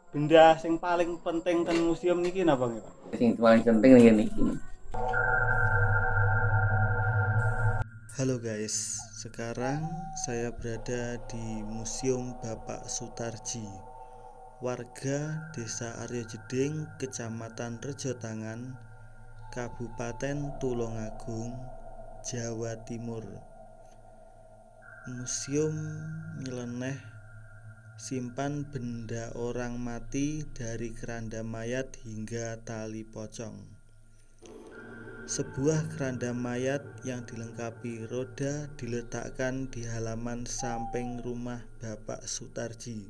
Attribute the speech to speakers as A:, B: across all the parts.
A: benda sing paling penting ten museum niki napa nggih, Pak?
B: Sing paling penting ngene iki.
C: Halo guys, sekarang saya berada di Museum Bapak Sutarji, warga Desa Aryo Jeding, Kecamatan Rejotangan, Kabupaten Tulungagung, Jawa Timur. Museum nyeleneh simpan benda orang mati dari keranda mayat hingga tali pocong. Sebuah keranda mayat yang dilengkapi roda diletakkan di halaman samping rumah Bapak Sutarji.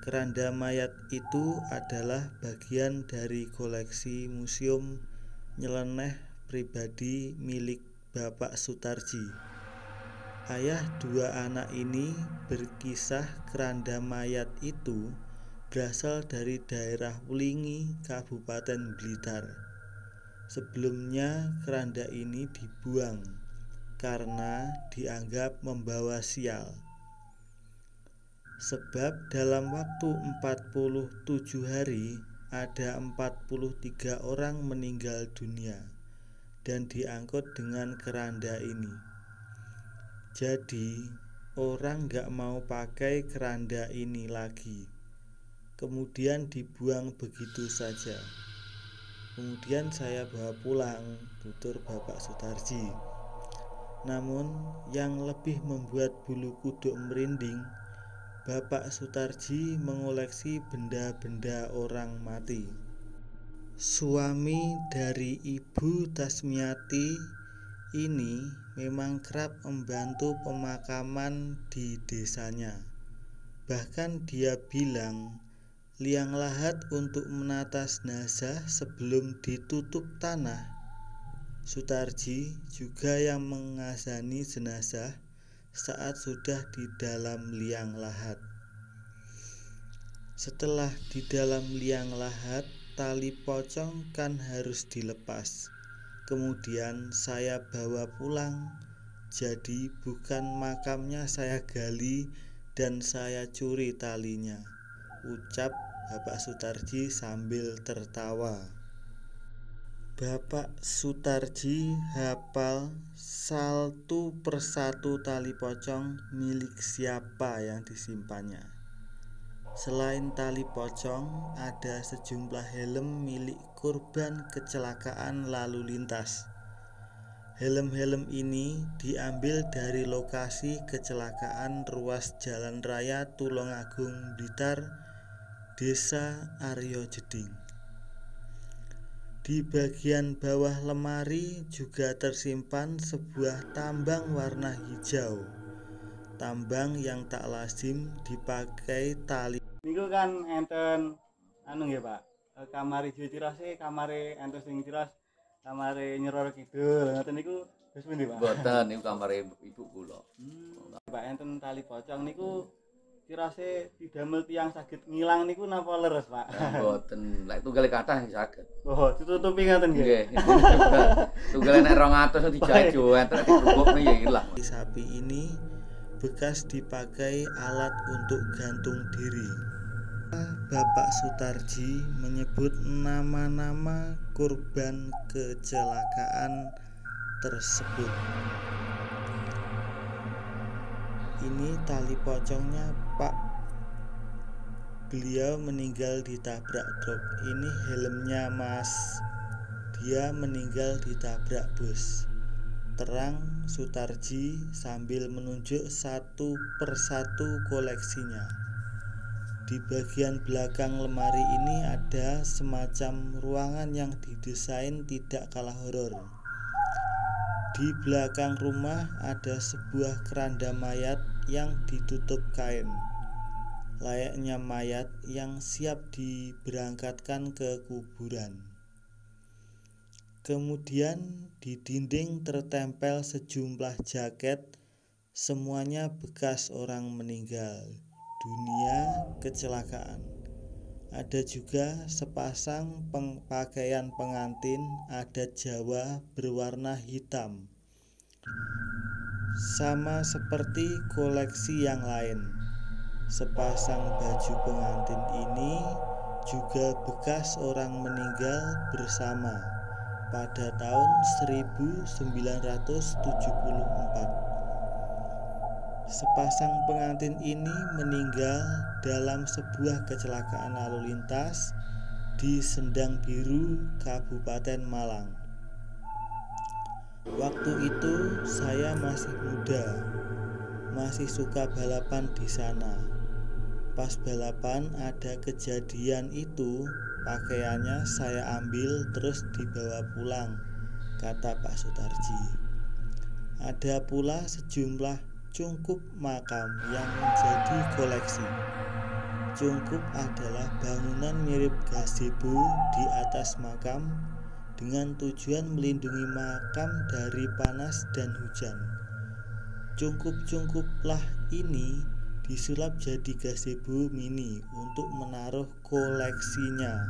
C: Keranda mayat itu adalah bagian dari koleksi museum nyeleneh pribadi milik Bapak Sutarji. Ayah dua anak ini berkisah keranda mayat itu berasal dari daerah Wulingi, Kabupaten Blitar. Sebelumnya keranda ini dibuang karena dianggap membawa sial. Sebab dalam waktu 47 hari ada 43 orang meninggal dunia dan diangkut dengan keranda ini. Jadi orang gak mau pakai keranda ini lagi. Kemudian dibuang begitu saja. Kemudian saya bawa pulang, tutur Bapak Sutarji. Namun yang lebih membuat bulu kuduk merinding, Bapak Sutarji mengoleksi benda-benda orang mati. Suami dari Ibu Tasmiati ini memang kerap membantu pemakaman di desanya. Bahkan dia bilang liang lahat untuk menata jenazah sebelum ditutup tanah. Sutarji juga yang mengazani jenazah saat sudah di dalam liang lahat. Setelah di dalam liang lahat, tali pocong kan harus dilepas. Kemudian saya bawa pulang. Jadi bukan makamnya saya gali dan saya curi talinya, ucap Bapak Sutarji sambil tertawa. Bapak Sutarji hafal satu persatu tali pocong milik siapa yang disimpannya. Selain tali pocong, ada sejumlah helm milik korban kecelakaan lalu lintas. Helm-helm ini diambil dari lokasi kecelakaan ruas Jalan Raya Tulungagung Blitar, Desa Aryo Jeding. Di bagian bawah lemari juga tersimpan sebuah tambang warna hijau. Tambang yang tak lazim dipakai tali.
A: Niku kan enten anu nggih, Pak. Kamar ijo cirase, kamare enten sing ciras, kamare Nyroro Kidul. Ngoten niku wis pundi, Pak?
B: Mboten niku kamare ibu kula.
A: Pak enten tali pocong niku cirase didamel tiyang saged ngilang niku napa leres, Pak?
B: Mboten, lek tunggale kathah saged.
A: Oh, ditutupi ngoten nggih.
B: Nggih. Tunggale nek 200 dijajo enten digrugukne ya ilang.
C: Sapi ini bekas dipakai alat untuk gantung diri. Bapak Sutarji menyebut nama-nama korban kecelakaan tersebut. Ini tali pocongnya, Pak. Beliau meninggal ditabrak truk. Ini helmnya, Mas. Dia meninggal ditabrak bus. Terang Sutarji sambil menunjuk satu persatu koleksinya. Di bagian belakang lemari ini ada semacam ruangan yang didesain tidak kalah horor. Di belakang rumah ada sebuah keranda mayat yang ditutup kain, layaknya mayat yang siap diberangkatkan ke kuburan. Kemudian di dinding tertempel sejumlah jaket, semuanya bekas orang meninggal dunia kecelakaan. Ada juga sepasang pakaian pengantin adat Jawa berwarna hitam, sama seperti koleksi yang lain. Sepasang baju pengantin ini juga bekas orang meninggal bersama pada tahun 1974. Sepasang pengantin ini meninggal dalam sebuah kecelakaan lalu lintas di Sendang Biru, Kabupaten Malang. Waktu itu saya masih muda, masih suka balapan di sana. Pas balapan ada kejadian itu, pakaiannya saya ambil terus dibawa pulang, kata Pak Sutarji. Ada pula sejumlah cungkup makam yang menjadi koleksi. Cungkup adalah bangunan mirip gazebo di atas makam dengan tujuan melindungi makam dari panas dan hujan. Cungkup-cungkuplah ini disulap jadi gazebo mini untuk menaruh koleksinya.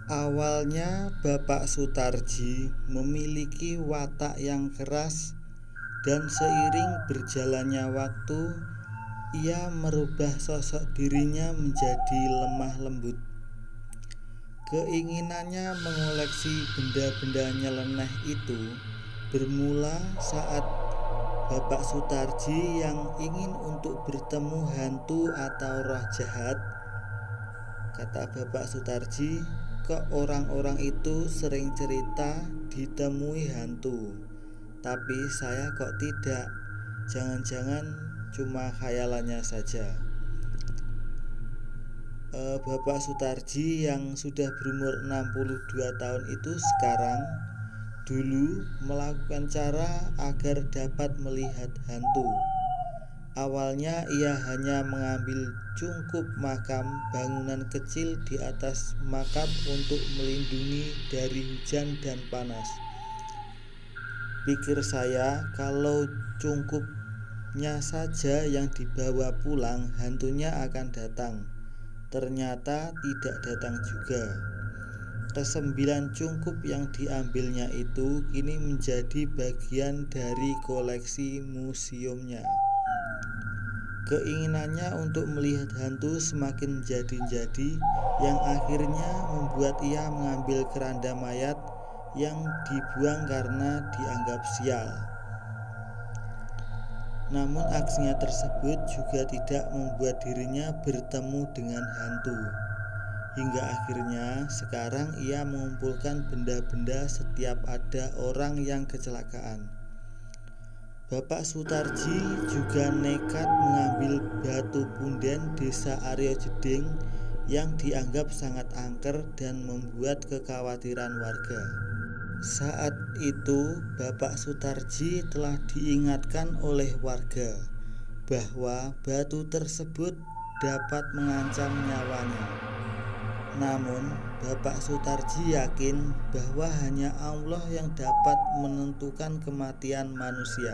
C: Awalnya Bapak Sutarji memiliki watak yang keras dan seiring berjalannya waktu ia merubah sosok dirinya menjadi lemah lembut. Keinginannya mengoleksi benda-benda nyeleneh itu bermula saat Bapak Sutarji yang ingin untuk bertemu hantu atau roh jahat. Kata Bapak Sutarji, kok orang-orang itu sering cerita ditemui hantu, tapi saya kok tidak. Jangan-jangan cuma khayalannya saja. Bapak Sutarji yang sudah berumur 62 tahun itu sekarang dulu melakukan cara agar dapat melihat hantu. Awalnya ia hanya mengambil cungkup makam bangunan kecil di atas makam untuk melindungi dari hujan dan panas. Pikir saya kalau cungkupnya saja yang dibawa pulang, hantunya akan datang. Ternyata tidak datang juga. Kesembilan cungkup yang diambilnya itu kini menjadi bagian dari koleksi museumnya. Keinginannya untuk melihat hantu semakin menjadi-jadi, yang akhirnya membuat ia mengambil keranda mayat yang dibuang karena dianggap sial. Namun aksinya tersebut juga tidak membuat dirinya bertemu dengan hantu. Hingga akhirnya sekarang ia mengumpulkan benda-benda setiap ada orang yang kecelakaan. Bapak Sutarji juga nekat mengambil batu punden desa Aryo Jeding yang dianggap sangat angker dan membuat kekhawatiran warga. Saat itu Bapak Sutarji telah diingatkan oleh warga bahwa batu tersebut dapat mengancam nyawanya. Namun Bapak Sutarji yakin bahwa hanya Allah yang dapat menentukan kematian manusia.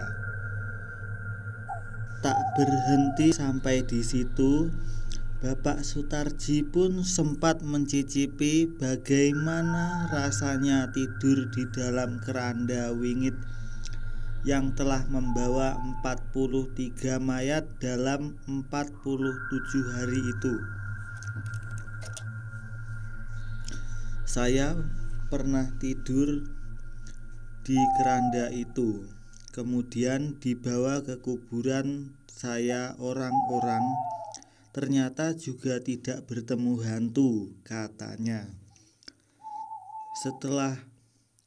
C: Tak berhenti sampai di situ, Bapak Sutarji pun sempat mencicipi bagaimana rasanya tidur di dalam keranda wingit yang telah membawa 43 mayat dalam 47 hari itu. Saya pernah tidur di keranda itu, kemudian dibawa ke kuburan saya orang-orang. Ternyata juga tidak bertemu hantu, katanya. Setelah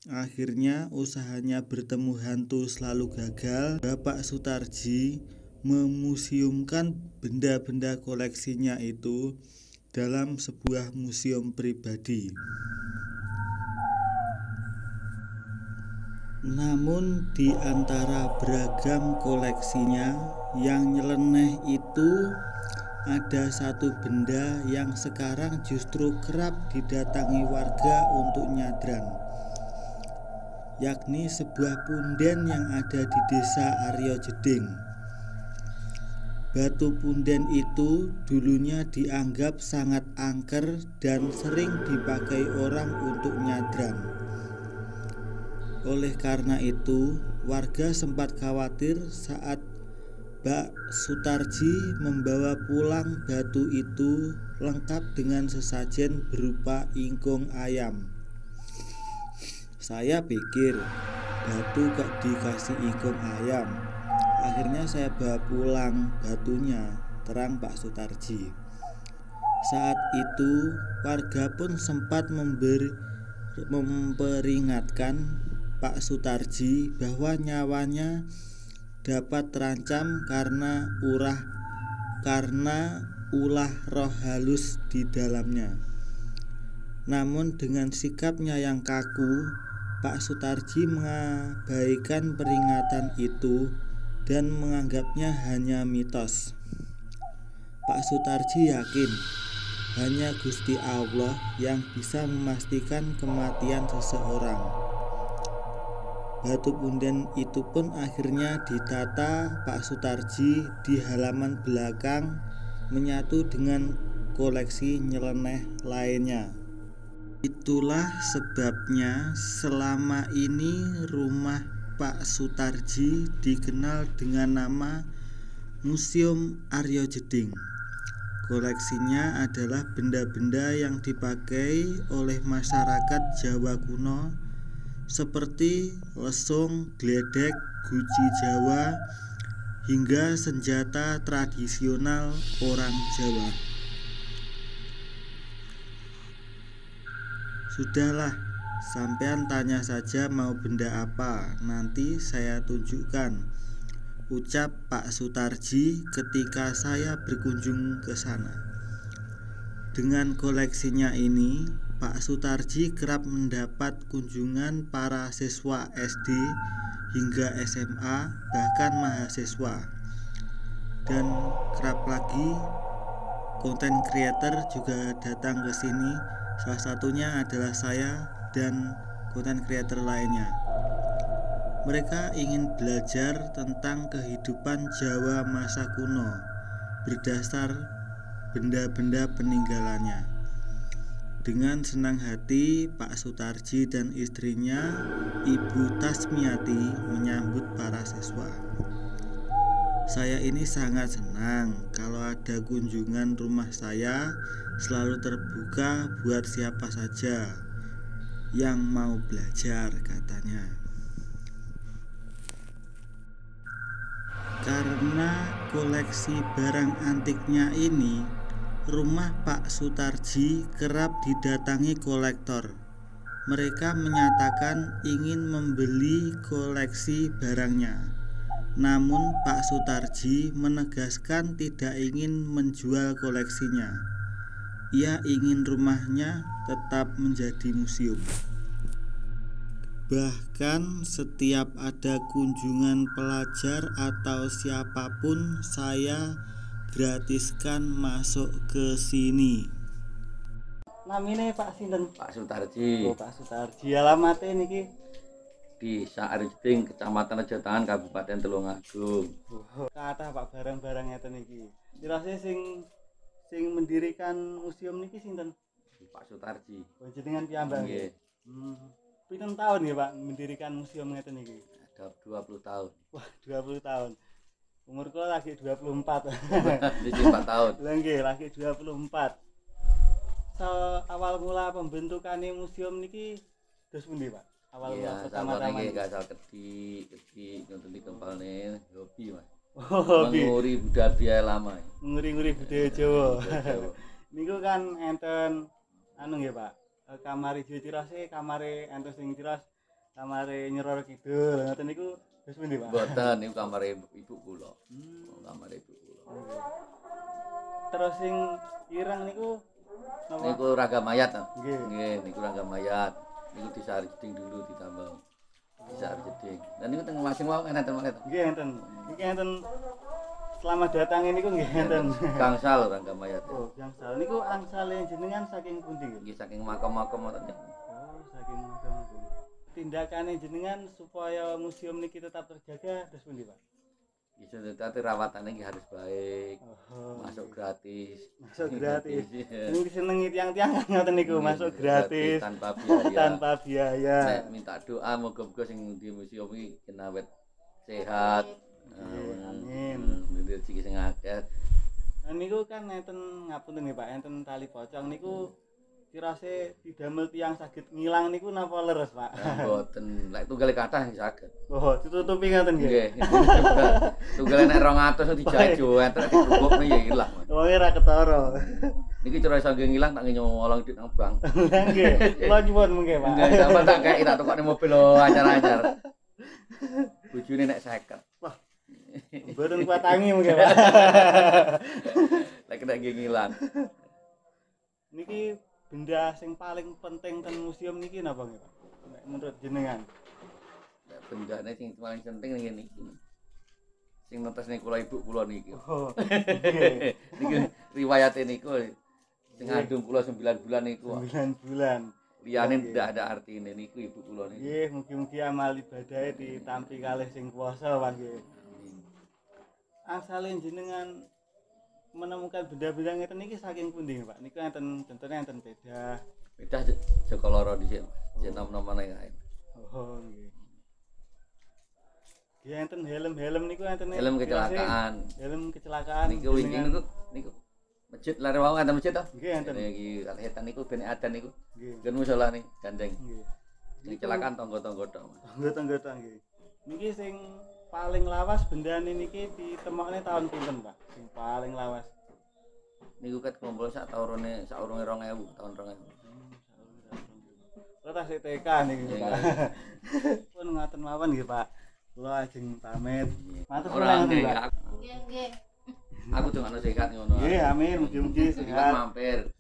C: akhirnya usahanya bertemu hantu selalu gagal, Bapak Sutarji memuseumkan benda-benda koleksinya itu dalam sebuah museum pribadi. Namun di antara beragam koleksinya yang nyeleneh itu ada satu benda yang sekarang justru kerap didatangi warga untuk nyadran, yakni sebuah punden yang ada di desa Aryo Jeding. Batu punden itu dulunya dianggap sangat angker dan sering dipakai orang untuk nyadran. Oleh karena itu, warga sempat khawatir saat Pak Sutarji membawa pulang batu itu lengkap dengan sesajen berupa ingkung ayam. Saya pikir batu kok dikasih ingkung ayam. Akhirnya saya bawa pulang batunya, terang Pak Sutarji. Saat itu warga pun sempat memperingatkan Pak Sutarji bahwa nyawanya dapat terancam karena ulah roh halus di dalamnya. Namun dengan sikapnya yang kaku, Pak Sutarji mengabaikan peringatan itu dan menganggapnya hanya mitos. Pak Sutarji yakin hanya Gusti Allah yang bisa memastikan kematian seseorang. Batu punden itu pun akhirnya ditata Pak Sutarji di halaman belakang menyatu dengan koleksi nyeleneh lainnya. Itulah sebabnya selama ini rumah Pak Sutarji dikenal dengan nama Museum Aryo Jeding. Koleksinya adalah benda-benda yang dipakai oleh masyarakat Jawa kuno seperti lesung, gledek, guci Jawa, hingga senjata tradisional orang Jawa. Sudahlah, sampean tanya saja mau benda apa, nanti saya tunjukkan, ucap Pak Sutarji ketika saya berkunjung ke sana. Dengan koleksinya ini, Pak Sutarji kerap mendapat kunjungan para siswa SD hingga SMA, bahkan mahasiswa. Dan kerap lagi konten creator juga datang ke sini. Salah satunya adalah saya dan konten creator lainnya. Mereka ingin belajar tentang kehidupan Jawa masa kuno berdasar benda-benda peninggalannya. Dengan senang hati, Pak Sutarji dan istrinya, Ibu Tasmiati, menyambut para siswa. Saya ini sangat senang kalau ada kunjungan rumah saya selalu terbuka buat siapa saja yang mau belajar, katanya. Karena koleksi barang antiknya ini, rumah Pak Sutarji kerap didatangi kolektor. Mereka menyatakan ingin membeli koleksi barangnya. Namun Pak Sutarji menegaskan tidak ingin menjual koleksinya. Ia ingin rumahnya tetap menjadi museum. Bahkan setiap ada kunjungan pelajar atau siapapun, saya gratiskan masuk ke sini.
A: Namine Pak sinten?
B: Pak Sutarji.
A: Oh, Pak Sutarji. Alamatnya niki
B: Di Aryo Jeding, Kecamatan Rejotangan, Kabupaten Tulungagung.
A: oh, kathah Pak barang-barang ngeten niki. Dirase sing mendirikan museum niki sinten?
B: Pak Sutarji.
A: Oh, jenengan piyambak nggih.
B: Nggih.
A: Pinten tahun ya Pak mendirikan museum ngeten niki?
B: Ada 20 tahun.
A: Wah, 20 tahun. Umur kula lagi 24.
B: Di 4 tahun.
A: Lah nggih, lagi 24. Awal mula pembentukannya museum niki terus pundi, Pak? Awal mula pertama-tama
B: iki gasal kedi ngoten iki kempalne hobi, Mas.
A: Oh,
B: Menguri budaya lama.
A: Nguri-nguri budaya Jawa. Niku kan enten anu nggih, Pak. Kamar ijo cirase, kamare enten sing ciras, kamare Nyeroro Kidul. Ngoten niku terus pundi, Pak?
B: Mboten niku kamare ibu kula. Kamare ibu kula.
A: Terus sing ireng niku napa?
B: Niku ragam mayat.
A: Nggih.
B: Nggih, niku ragam mayat. Niku di Aryo Jeding dulu ditambang. Di Aryo Jeding. Dan niku teng masing wae enten malet.
A: Nggih enten. Iki enten selamat datang niku nggih enten.
B: Gangsal ragam mayat.
A: Oh, gangsal niku angsale jenengan saking pundi nggih?
B: Nggih saking makam-makam ngoten.
A: Oh, saking makam-makam. Tindakannya jenengan supaya museum niki tetap terjaga terus pundi, Pak?
B: Iso tetapi rawatannya nggih harus baik.
A: Oh,
B: Masuk gratis.
A: masuk gratis.
B: Iya.
A: Ini disenengi tiang-tiang ngoten niku
B: Iya,
A: masuk gratis
B: tanpa biaya.
A: tanpa biaya.
B: Nek minta doa moga-moga sing di museum iki kena wet sehat.
A: Amin.
B: Amin. rezeki sing akeh.
A: Nah, niku kan enten ngapunten nggih Pak, enten tali pocong niku kirase didamel tiyang saged ngilang niku napa leres Pak?
B: Mboten, lek tunggal kathah saged.
A: Oh, ditutupi ngoten nggih.
B: Nggih. Tunggal nek 200 dijajo, entek digugukne ya ilang.
A: Wonge ra ketara.
B: Niki cara iso ngilang tak nyolong duit nang bank.
A: Nggih, kula nyuwun mengke Pak.
B: Enggak sampe tak kei tak tukokne mobil lo anyar-anyar. Bojone nek 50.
A: Wah. Mboten kuat tangi mengke Pak.
B: Lek nek ngilang.
A: Niki benda sing paling penting ten museum niki napa nggih Pak? Nek menurut jenengan.
B: Nek bendane sing paling penting ngene iki. Sing nentesne kula ibu kula niki.
A: Oh. Nggih.
B: Niki riwayate niku sing ngandung kula 9 bulan niku.
A: 9 bulan.
B: Liyane ndak ada artine niku ibu kula niku.
A: Nggih, mugi-mugi amal ibadahe ditampi kalih sing kuwasa Pak nggih. Asale jenengan menemukan benda-benda ngeten niki saking pundi Pak? Niku enten contohnya enten beda.
B: Beda Joko Loro dhisik. Nom-nomane kae.
A: Oh nggih. Nggih enten helm-helm niku enten
B: Helm kecelakaan.
A: Helm kecelakaan.
B: Niku wingi niku masjid lare wau enten masjid to?
A: Nggih enten.
B: Iki kalihatan niku ben adan niku.
A: Nggih.
B: Gen musala nih gandeng.
A: Nggih.
B: Kecelakaan tangga-tangga tok.
A: Tangga-tangga nggih. Niki sing paling lawas bendane niki ditemokne tahun pinten, Pak? Sing paling lawas.
B: Niku ket kumpul sak taurune 2000 tahun 2000.
A: Kula tasih TK niki, Pak. Pun ngaten mawon nggih, Pak. Kula ajeng pamit. Matur
B: Ora
A: nuwun,
B: nggih.
A: Pak.
D: Nggih, nggih.
B: Aku dongakno sehat ngono.
A: Nggih, amin. Mugi-mugi
B: Sehat
A: sehat.
B: mampir.